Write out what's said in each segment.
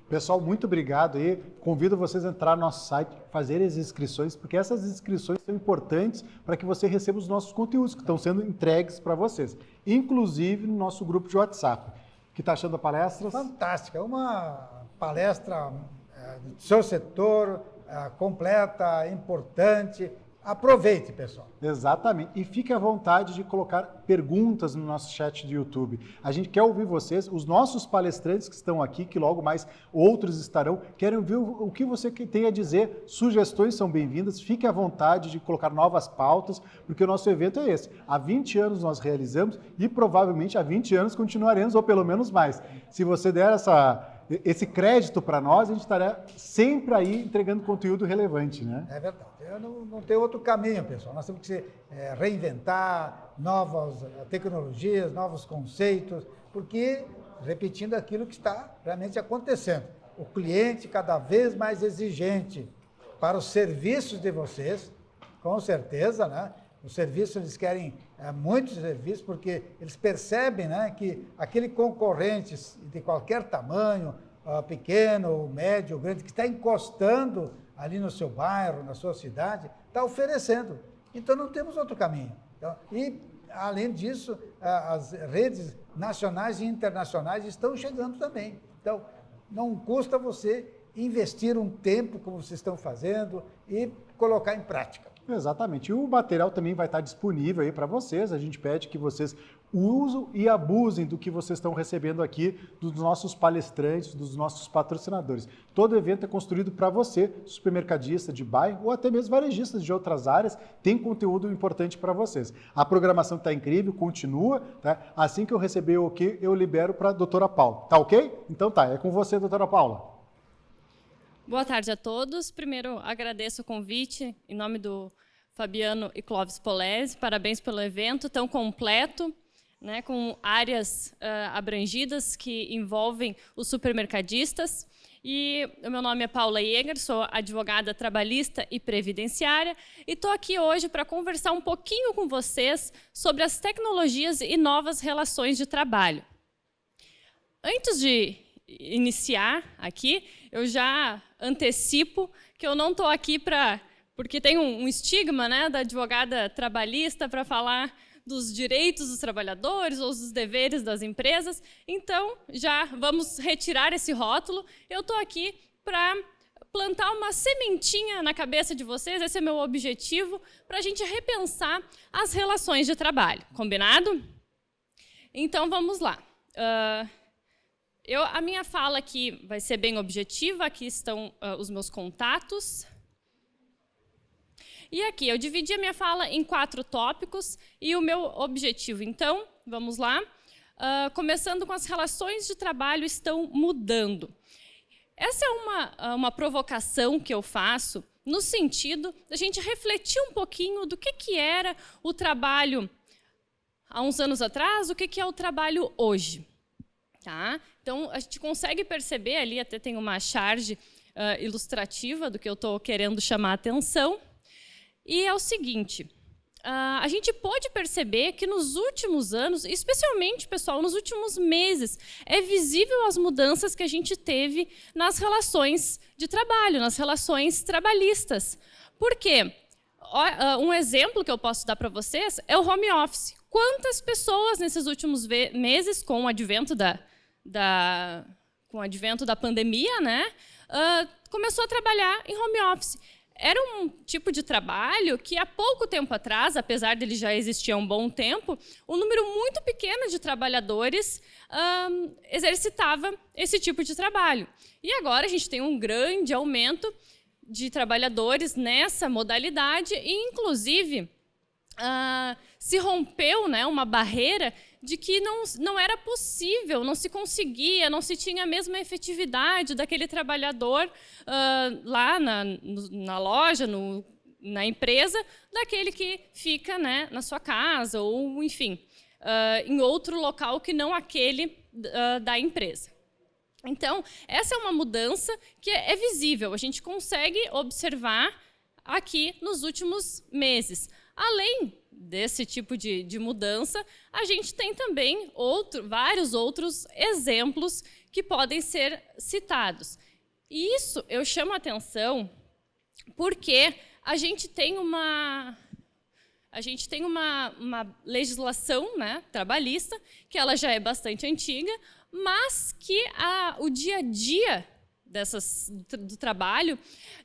Pessoal, muito obrigado aí. Convido vocês a entrar no nosso site, fazer as inscrições, porque essas inscrições são importantes para que você receba os nossos conteúdos que estão sendo entregues para vocês, inclusive no nosso grupo de WhatsApp. O que está achando da palestra? Fantástica, uma palestra do seu setor, completa, importante. Aproveite, pessoal. Exatamente. E fique à vontade de colocar perguntas no nosso chat do YouTube. A gente quer ouvir vocês, os nossos palestrantes que estão aqui, que logo mais outros estarão, querem ouvir o que você tem a dizer. Sugestões são bem-vindas. Fique à vontade de colocar novas pautas, porque o nosso evento é esse. Há 20 anos nós realizamos e provavelmente há 20 anos continuaremos, ou pelo menos mais. Se você der esse crédito para nós, a gente estará sempre aí entregando conteúdo relevante, né? É verdade. Não tem outro caminho, pessoal. Nós temos que reinventar novas tecnologias, novos conceitos, porque, repetindo aquilo que está realmente acontecendo, o cliente cada vez mais exigente para os serviços de vocês, com certeza, né? Os serviços, eles querem muitos serviços, porque eles percebem, né, que aquele concorrente de qualquer tamanho, pequeno, médio, grande, que está encostando ali no seu bairro, na sua cidade, está oferecendo. Então, não temos outro caminho. Então, e, além disso, as redes nacionais e internacionais estão chegando também. Então, não custa você investir um tempo, como vocês estão fazendo, e colocar em prática. Exatamente. E o material também vai estar disponível aí para vocês. A gente pede que vocês usem e abusem do que vocês estão recebendo aqui dos nossos palestrantes, dos nossos patrocinadores. Todo evento é construído para você, supermercadista de bairro ou até mesmo varejistas de outras áreas, tem conteúdo importante para vocês. A programação está incrível, continua, tá? Assim que eu receber o ok, eu libero para a doutora Paula. Tá ok? Então tá, é com você, doutora Paula. Boa tarde a todos. Primeiro, agradeço o convite em nome do Fabiano e Clóvis Polese. Parabéns pelo evento tão completo, né, com áreas abrangidas que envolvem os supermercadistas. E o meu nome é Paula Jäger, sou advogada trabalhista e previdenciária e estou aqui hoje para conversar um pouquinho com vocês sobre as tecnologias e novas relações de trabalho. Antes de iniciar aqui, eu já antecipo que eu não estou aqui porque tem um estigma, né, da advogada trabalhista para falar dos direitos dos trabalhadores ou dos deveres das empresas. Então, já vamos retirar esse rótulo. Eu estou aqui para plantar uma sementinha na cabeça de vocês, esse é meu objetivo, para a gente repensar as relações de trabalho. Combinado? Então, vamos lá. A minha fala aqui vai ser bem objetiva, aqui estão os meus contatos. E aqui, eu dividi a minha fala em 4 tópicos e o meu objetivo. Então, vamos lá. Começando com as relações de trabalho estão mudando. Essa é uma provocação que eu faço no sentido da gente refletir um pouquinho do que era o trabalho há uns anos atrás, o que é o trabalho hoje. Tá? Então, a gente consegue perceber ali, até tem uma charge ilustrativa do que eu estou querendo chamar a atenção. E é o seguinte, a gente pode perceber que nos últimos anos, especialmente, pessoal, nos últimos meses, é visível as mudanças que a gente teve nas relações de trabalho, nas relações trabalhistas. Por quê? Um exemplo que eu posso dar para vocês é o home office. Quantas pessoas nesses últimos meses, com o advento da pandemia, né, começou a trabalhar em home office? Era um tipo de trabalho que, há pouco tempo atrás, apesar dele já existir há um bom tempo, um número muito pequeno de trabalhadores exercitava esse tipo de trabalho. E agora a gente tem um grande aumento de trabalhadores nessa modalidade e, inclusive, se rompeu, né, uma barreira de que não era possível, não se conseguia, não se tinha a mesma efetividade daquele trabalhador lá na loja, na empresa, daquele que fica, né, na sua casa ou, enfim, em outro local que não aquele da empresa. Então, essa é uma mudança que é visível, a gente consegue observar aqui nos últimos meses. Além desse tipo de mudança, a gente tem também vários outros exemplos que podem ser citados. E isso eu chamo a atenção porque a gente tem uma legislação, né, trabalhista, que ela já é bastante antiga, mas que o dia a dia do trabalho,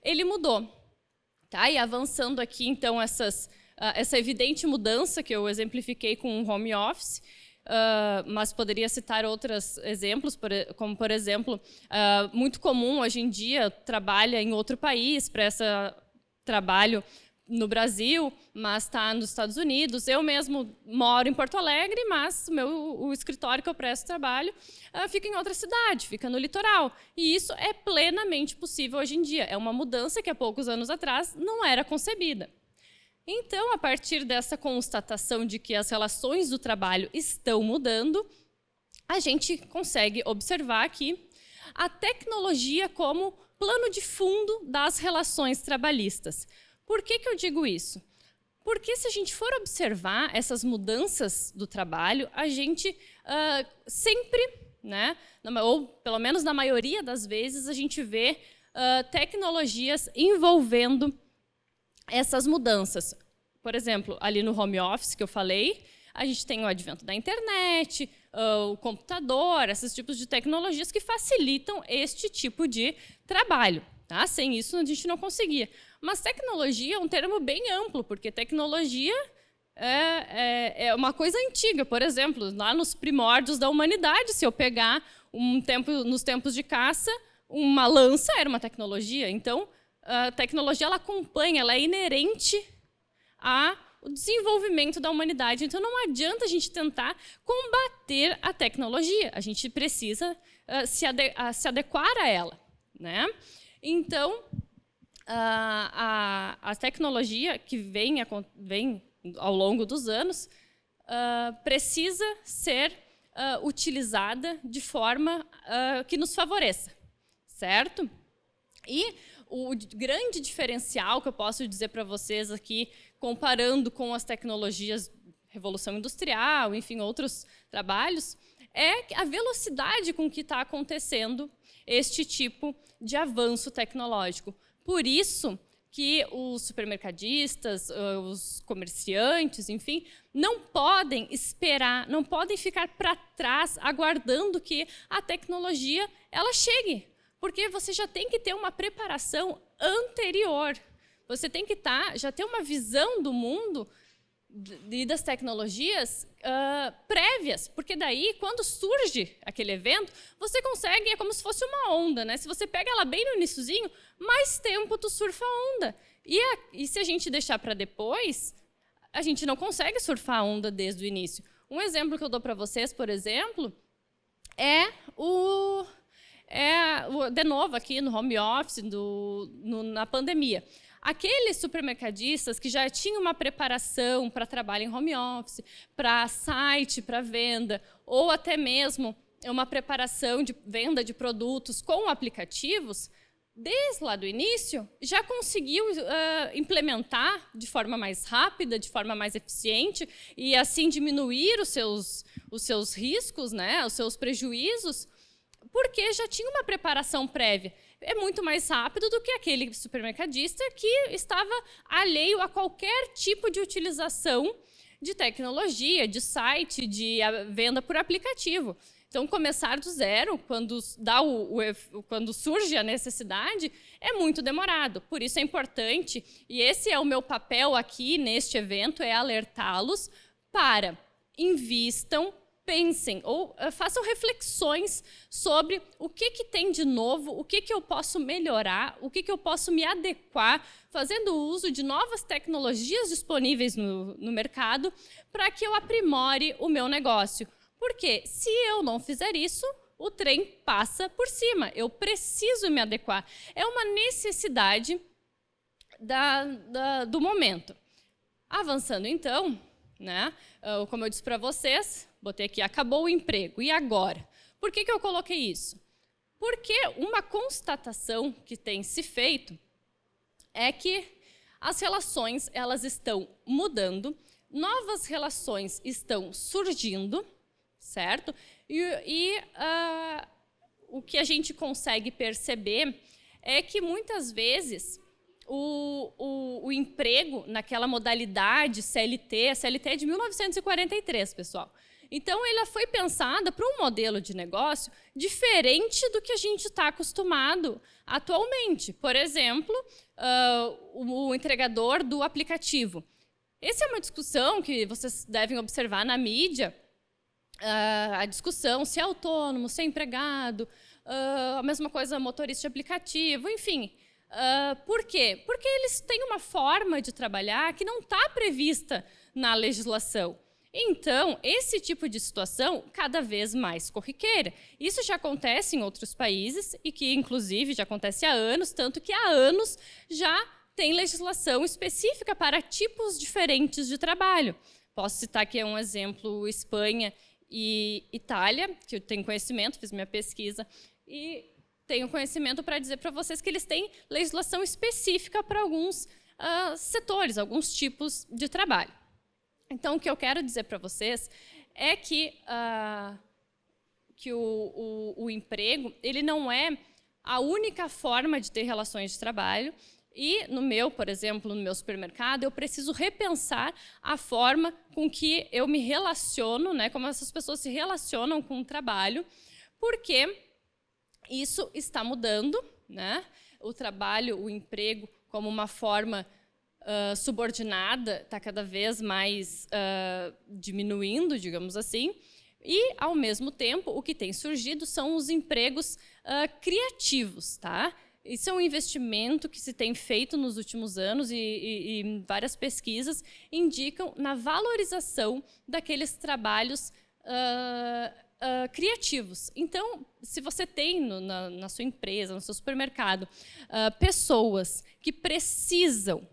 ele mudou. Tá? E avançando aqui, então, essa evidente mudança que eu exemplifiquei com o home office, mas poderia citar outros exemplos, como, por exemplo, muito comum hoje em dia, trabalha em outro país, presta trabalho no Brasil, mas está nos Estados Unidos. Eu mesmo moro em Porto Alegre, mas o escritório que eu presto trabalho fica em outra cidade, fica no litoral. E isso é plenamente possível hoje em dia. É uma mudança que há poucos anos atrás não era concebida. Então, a partir dessa constatação de que as relações do trabalho estão mudando, a gente consegue observar aqui a tecnologia como plano de fundo das relações trabalhistas. Por que eu digo isso? Porque se a gente for observar essas mudanças do trabalho, a gente sempre, né, ou pelo menos na maioria das vezes, a gente vê tecnologias envolvendo essas mudanças. Por exemplo, ali no home office que eu falei, a gente tem o advento da internet, o computador, esses tipos de tecnologias que facilitam este tipo de trabalho. Tá? Sem isso, a gente não conseguia. Mas tecnologia é um termo bem amplo, porque tecnologia é uma coisa antiga. Por exemplo, lá nos primórdios da humanidade, se eu pegar nos tempos de caça, uma lança era uma tecnologia. Então, a tecnologia ela acompanha, ela é inerente ao desenvolvimento da humanidade. Então, não adianta a gente tentar combater a tecnologia. A gente precisa se adequar a ela, né? Então, a tecnologia que vem ao longo dos anos precisa ser utilizada de forma que nos favoreça, certo? E o grande diferencial que eu posso dizer para vocês aqui, comparando com as tecnologias Revolução Industrial, enfim, outros trabalhos, é a velocidade com que está acontecendo este tipo de avanço tecnológico. Por isso que os supermercadistas, os comerciantes, enfim, não podem esperar, não podem ficar para trás aguardando que a tecnologia ela chegue, porque você já tem que ter uma preparação anterior. Você tem que já ter uma visão do mundo e das tecnologias prévias, porque daí, quando surge aquele evento, você consegue, é como se fosse uma onda, né? Se você pega ela bem no iniciozinho, mais tempo tu surfa a onda. E se a gente deixar para depois, a gente não consegue surfar a onda desde o início. Um exemplo que eu dou para vocês, por exemplo, de novo aqui no home office, na pandemia. Aqueles supermercadistas que já tinham uma preparação para trabalho em home office, para site, para venda, ou até mesmo uma preparação de venda de produtos com aplicativos, desde lá do início, já conseguiu implementar de forma mais rápida, de forma mais eficiente, e assim diminuir os seus riscos, né, os seus prejuízos, porque já tinha uma preparação prévia. É muito mais rápido do que aquele supermercadista que estava alheio a qualquer tipo de utilização de tecnologia, de site, de venda por aplicativo. Então, começar do zero, quando surge a necessidade, é muito demorado. Por isso é importante, e esse é o meu papel aqui neste evento, é alertá-los para invistam, pensem ou façam reflexões sobre o que tem de novo, o que eu posso melhorar, o que eu posso me adequar, fazendo uso de novas tecnologias disponíveis no mercado para que eu aprimore o meu negócio. Porque se eu não fizer isso, o trem passa por cima. Eu preciso me adequar. É uma necessidade do momento. Avançando, então, né, como eu disse para vocês, botei aqui, acabou o emprego. E agora? Por que eu coloquei isso? Porque uma constatação que tem se feito é que as relações elas estão mudando, novas relações estão surgindo, certo? o que a gente consegue perceber é que, muitas vezes, o emprego naquela modalidade CLT, a CLT é de 1943, pessoal. Então, ela foi pensada para um modelo de negócio diferente do que a gente está acostumado atualmente. Por exemplo, o entregador do aplicativo. Essa é uma discussão que vocês devem observar na mídia, a discussão se é autônomo, se é empregado, a mesma coisa motorista de aplicativo, enfim. Por quê? Porque eles têm uma forma de trabalhar que não está prevista na legislação. Então, esse tipo de situação cada vez mais corriqueira. Isso já acontece em outros países e que, inclusive, já acontece há anos, tanto que há anos já tem legislação específica para tipos diferentes de trabalho. Posso citar aqui um exemplo, Espanha e Itália, que eu tenho conhecimento, fiz minha pesquisa, e tenho conhecimento para dizer para vocês que eles têm legislação específica para alguns setores, alguns tipos de trabalho. Então, o que eu quero dizer para vocês é que o emprego ele não é a única forma de ter relações de trabalho. E, por exemplo, no meu supermercado, eu preciso repensar a forma com que eu me relaciono, né, como essas pessoas se relacionam com o trabalho, porque isso está mudando, né? O trabalho, o emprego, como uma forma subordinada, está cada vez mais diminuindo, digamos assim, e, ao mesmo tempo, o que tem surgido são os empregos criativos, tá? Isso é um investimento que se tem feito nos últimos anos e várias pesquisas indicam na valorização daqueles trabalhos criativos. Então, se você tem na sua empresa, no seu supermercado, pessoas que precisam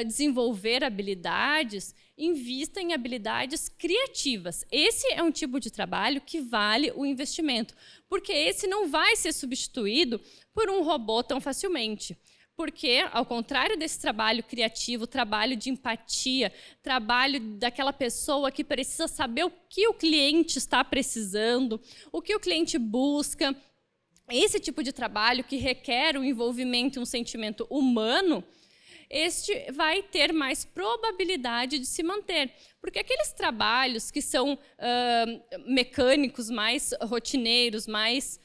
desenvolver habilidades, invista em habilidades criativas. Esse é um tipo de trabalho que vale o investimento, porque esse não vai ser substituído por um robô tão facilmente. Porque, ao contrário desse trabalho criativo, trabalho de empatia, trabalho daquela pessoa que precisa saber o que o cliente está precisando, o que o cliente busca, esse tipo de trabalho que requer um envolvimento e um sentimento humano, este vai ter mais probabilidade de se manter. Porque aqueles trabalhos que são mecânicos, mais rotineiros, mais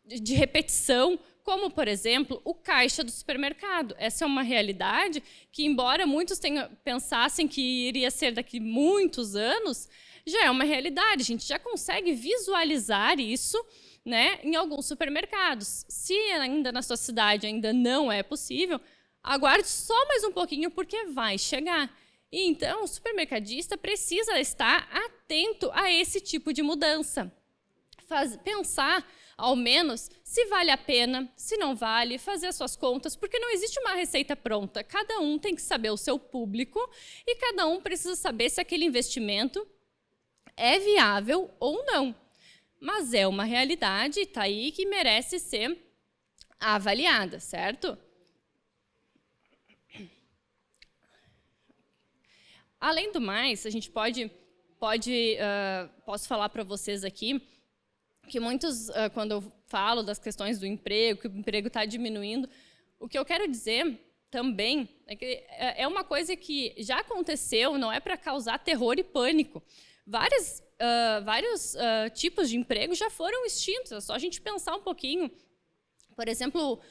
de repetição, como, por exemplo, o caixa do supermercado. Essa é uma realidade que, embora muitos pensassem que iria ser daqui muitos anos, já é uma realidade. A gente já consegue visualizar isso, né, em alguns supermercados. Se ainda na sua cidade ainda não é possível, aguarde só mais um pouquinho, porque vai chegar. E, então, o supermercadista precisa estar atento a esse tipo de mudança. Pensar, ao menos, se vale a pena, se não vale, fazer as suas contas, porque não existe uma receita pronta. Cada um tem que saber o seu público e cada um precisa saber se aquele investimento é viável ou não. Mas é uma realidade, está aí, que merece ser avaliada, certo? Além do mais, a gente posso falar para vocês aqui que muitos, quando eu falo das questões do emprego, que o emprego está diminuindo, o que eu quero dizer também é que é uma coisa que já aconteceu, não é para causar terror e pânico. Vários tipos de emprego já foram extintos, é só a gente pensar um pouquinho. Por exemplo,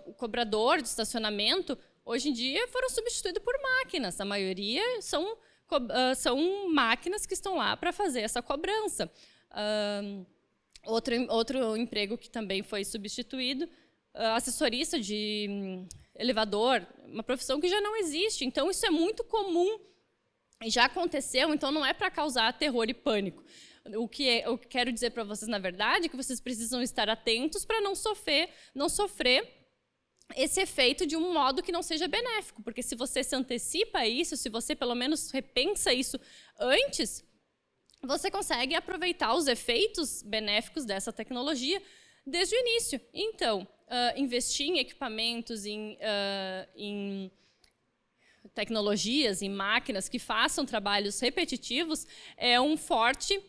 o cobrador de estacionamento, hoje em dia, foram substituídos por máquinas. A maioria são máquinas que estão lá para fazer essa cobrança. Outro emprego que também foi substituído, assessorista de elevador, uma profissão que já não existe. Então, isso é muito comum, já aconteceu, então não é para causar terror e pânico. O que eu quero dizer para vocês, na verdade, é que vocês precisam estar atentos para não sofrer esse efeito de um modo que não seja benéfico, porque se você se antecipa a isso, se você pelo menos repensa isso antes, você consegue aproveitar os efeitos benéficos dessa tecnologia desde o início. Então, investir em equipamentos, em tecnologias, em máquinas que façam trabalhos repetitivos é um forte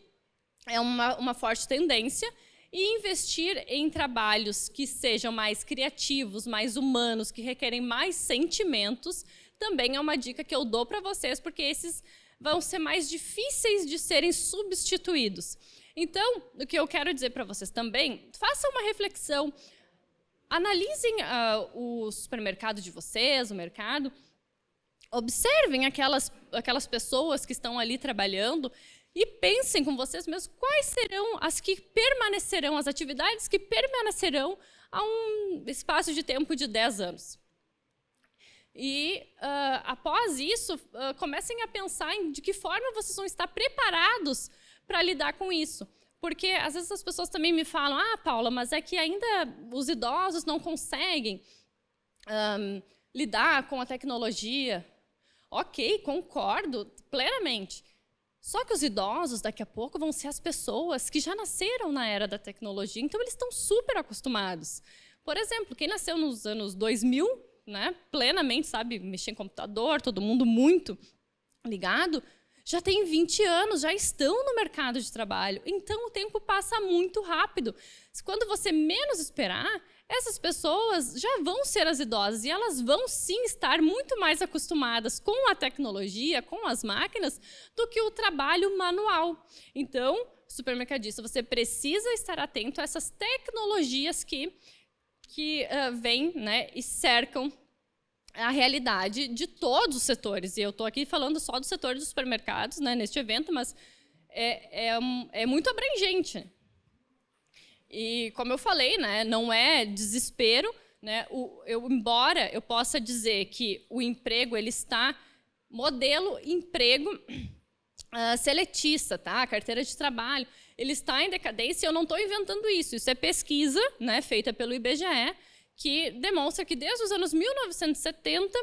é uma forte tendência, e investir em trabalhos que sejam mais criativos, mais humanos, que requerem mais sentimentos, também é uma dica que eu dou para vocês, porque esses vão ser mais difíceis de serem substituídos. Então, o que eu quero dizer para vocês também, façam uma reflexão, analisem o supermercado de vocês, o mercado, observem aquelas pessoas que estão ali trabalhando e pensem com vocês mesmos quais serão as que permanecerão, as atividades que permanecerão a um espaço de tempo de 10 anos. E, após isso, comecem a pensar em de que forma vocês vão estar preparados para lidar com isso. Porque, às vezes, as pessoas também me falam, Paula, mas é que ainda os idosos não conseguem lidar com a tecnologia. Ok, concordo plenamente. Só que os idosos, daqui a pouco, vão ser as pessoas que já nasceram na era da tecnologia, então eles estão super acostumados. Por exemplo, quem nasceu nos anos 2000, né, plenamente, sabe, mexer em computador, todo mundo muito ligado, já tem 20 anos, já estão no mercado de trabalho. Então, o tempo passa muito rápido. Quando você menos esperar, essas pessoas já vão ser as idosas e elas vão, sim, estar muito mais acostumadas com a tecnologia, com as máquinas, do que o trabalho manual. Então, supermercadista, você precisa estar atento a essas tecnologias que vêm, né, e cercam a realidade de todos os setores. E eu estou aqui falando só do setor dos supermercados, né, neste evento, mas é muito abrangente. E, como eu falei, né, não é desespero, né, embora eu possa dizer que o emprego ele está modelo emprego seletista, tá? A carteira de trabalho, ele está em decadência. Eu não estou inventando isso. Isso é pesquisa, né, feita pelo IBGE, que demonstra que desde os anos 1970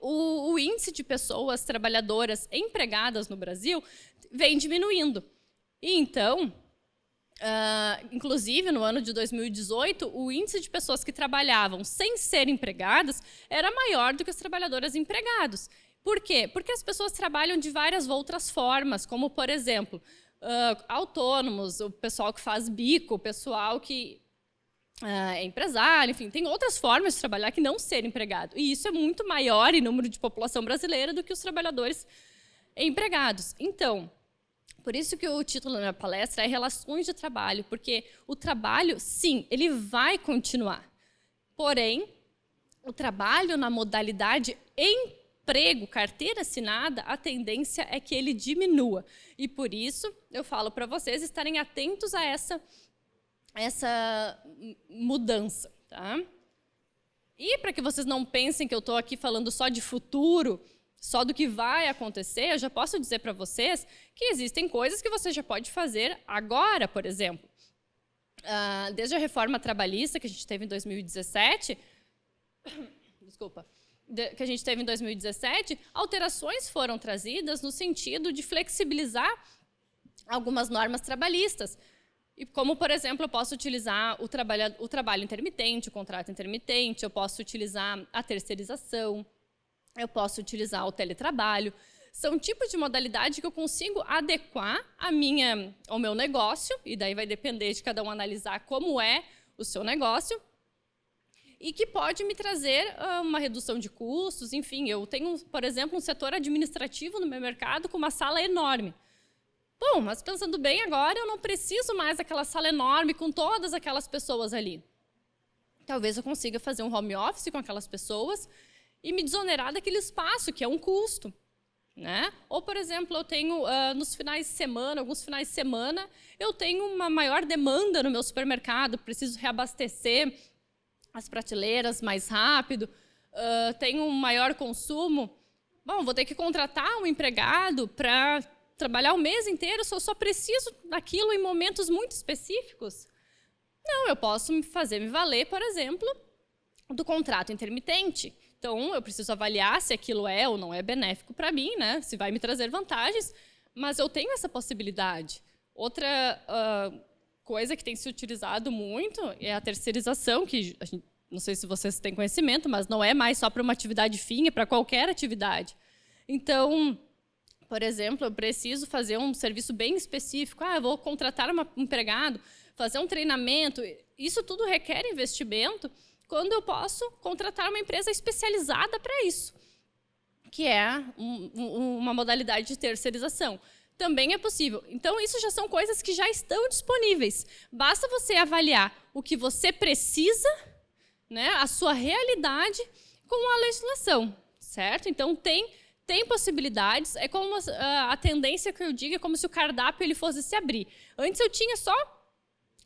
o índice de pessoas trabalhadoras empregadas no Brasil vem diminuindo. E então, inclusive no ano de 2018, o índice de pessoas que trabalhavam sem ser empregadas era maior do que os trabalhadores empregados. Por quê? Porque as pessoas trabalham de várias outras formas, como, por exemplo, autônomos, o pessoal que faz bico, o pessoal que é empresário, enfim, tem outras formas de trabalhar que não ser empregado. E isso é muito maior em número de população brasileira do que os trabalhadores empregados. Então, por isso que o título da minha palestra é Relações de Trabalho, porque o trabalho, sim, ele vai continuar. Porém, o trabalho na modalidade emprego, carteira assinada, a tendência é que ele diminua. E por isso eu falo para vocês estarem atentos a essa mudança. Tá? E para que vocês não pensem que eu estou aqui falando só de futuro, só do que vai acontecer, eu já posso dizer para vocês que existem coisas que você já pode fazer agora, por exemplo. Desde a reforma trabalhista que a gente teve em 2017, alterações foram trazidas no sentido de flexibilizar algumas normas trabalhistas. E como, por exemplo, eu posso utilizar o trabalho intermitente, o contrato intermitente, eu posso utilizar a terceirização, eu posso utilizar o teletrabalho. São tipos de modalidade que eu consigo adequar ao meu negócio, e daí vai depender de cada um analisar como é o seu negócio, e que pode me trazer uma redução de custos. Enfim, eu tenho, por exemplo, um setor administrativo no meu mercado com uma sala enorme. Bom, mas pensando bem agora, eu não preciso mais daquela sala enorme com todas aquelas pessoas ali. Talvez eu consiga fazer um home office com aquelas pessoas e me desonerar daquele espaço, que é um custo. Né? Ou, por exemplo, eu tenho, nos finais de semana, alguns finais de semana, eu tenho uma maior demanda no meu supermercado, preciso reabastecer as prateleiras mais rápido, tenho um maior consumo. Bom, vou ter que contratar um empregado para trabalhar o mês inteiro, se eu só preciso daquilo em momentos muito específicos? Não, eu posso me valer, por exemplo, do contrato intermitente. Então, eu preciso avaliar se aquilo é ou não é benéfico para mim, né? Se vai me trazer vantagens, mas eu tenho essa possibilidade. Outra coisa que tem se utilizado muito é a terceirização, que a gente, não sei se vocês têm conhecimento, mas não é mais só para uma atividade fim, é para qualquer atividade. Então, Por exemplo, eu preciso fazer um serviço bem específico. Eu vou contratar um empregado, fazer um treinamento. Isso tudo requer investimento, quando eu posso contratar uma empresa especializada para isso, que é uma modalidade de terceirização. Também é possível. Então, isso já são coisas que já estão disponíveis. Basta você avaliar o que você precisa, né, a sua realidade, com a legislação, certo? Então, tem possibilidades. É como a tendência que eu digo, é como se o cardápio ele fosse se abrir. Antes eu tinha só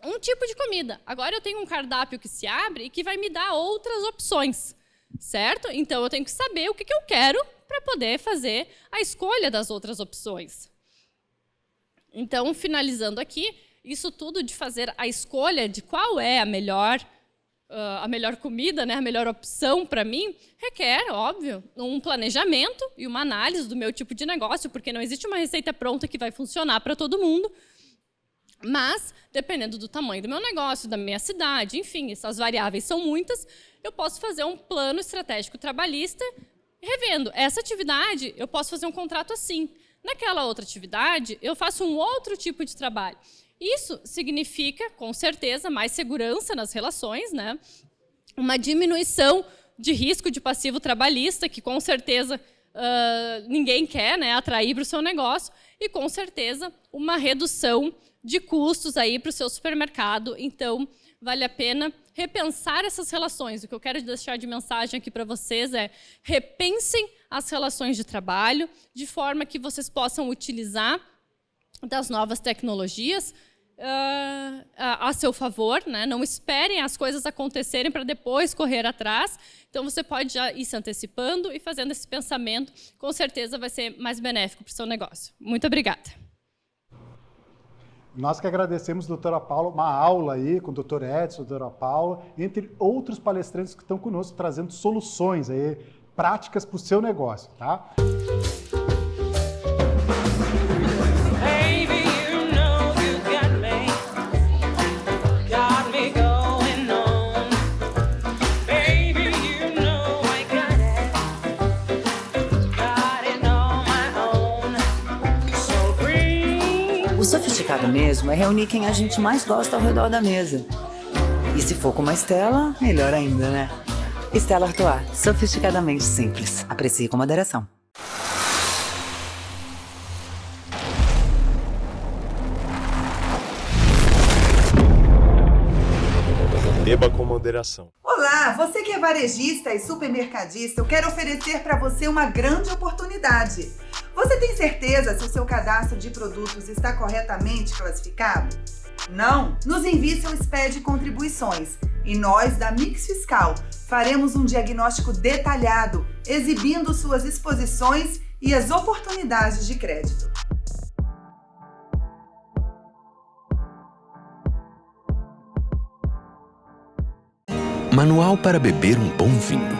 um tipo de comida. Agora eu tenho um cardápio que se abre e que vai me dar outras opções, certo? Então, eu tenho que saber o que eu quero para poder fazer a escolha das outras opções. Então, finalizando aqui, isso tudo de fazer a escolha de qual é a melhor comida, né, a melhor opção para mim, requer, óbvio, um planejamento e uma análise do meu tipo de negócio, porque não existe uma receita pronta que vai funcionar para todo mundo. Mas, dependendo do tamanho do meu negócio, da minha cidade, enfim, essas variáveis são muitas, eu posso fazer um plano estratégico trabalhista revendo. Essa atividade, eu posso fazer um contrato assim. Naquela outra atividade, eu faço um outro tipo de trabalho. Isso significa, com certeza, mais segurança nas relações, né? Uma diminuição de risco de passivo trabalhista, que com certeza ninguém quer, né, atrair para o seu negócio, e com certeza uma redução de custos aí para o seu supermercado. Então, vale a pena repensar essas relações. O que eu quero deixar de mensagem aqui para vocês é: repensem as relações de trabalho, de forma que vocês possam utilizar das novas tecnologias a seu favor, né? Não esperem as coisas acontecerem para depois correr atrás. Então, você pode já ir se antecipando e fazendo esse pensamento. Com certeza vai ser mais benéfico para o seu negócio. Muito obrigada. Nós que agradecemos, doutora Paula, uma aula aí com o doutor Edson, doutora Paula, entre outros palestrantes que estão conosco, trazendo soluções aí, práticas para o seu negócio, tá? O sofisticado mesmo é reunir quem a gente mais gosta ao redor da mesa. E se for com uma Stella, melhor ainda, né? Stella Artois, sofisticadamente simples. Aprecie com moderação. Beba com moderação. Olá, você que é varejista e supermercadista, eu quero oferecer para você uma grande oportunidade. Você tem certeza se o seu cadastro de produtos está corretamente classificado? Não? Nos envie seu SPED de contribuições e nós, da Mix Fiscal, faremos um diagnóstico detalhado, exibindo suas exposições e as oportunidades de crédito. Manual para beber um bom vinho.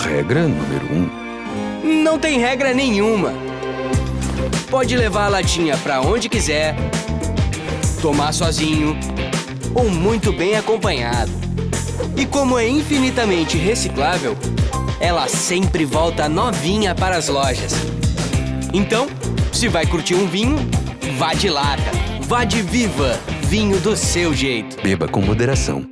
Regra número 1. Não tem regra nenhuma. Pode levar a latinha para onde quiser, tomar sozinho ou muito bem acompanhado. E como é infinitamente reciclável, ela sempre volta novinha para as lojas. Então, se vai curtir um vinho, vá de lata, vá de Viva, vinho do seu jeito. Beba com moderação.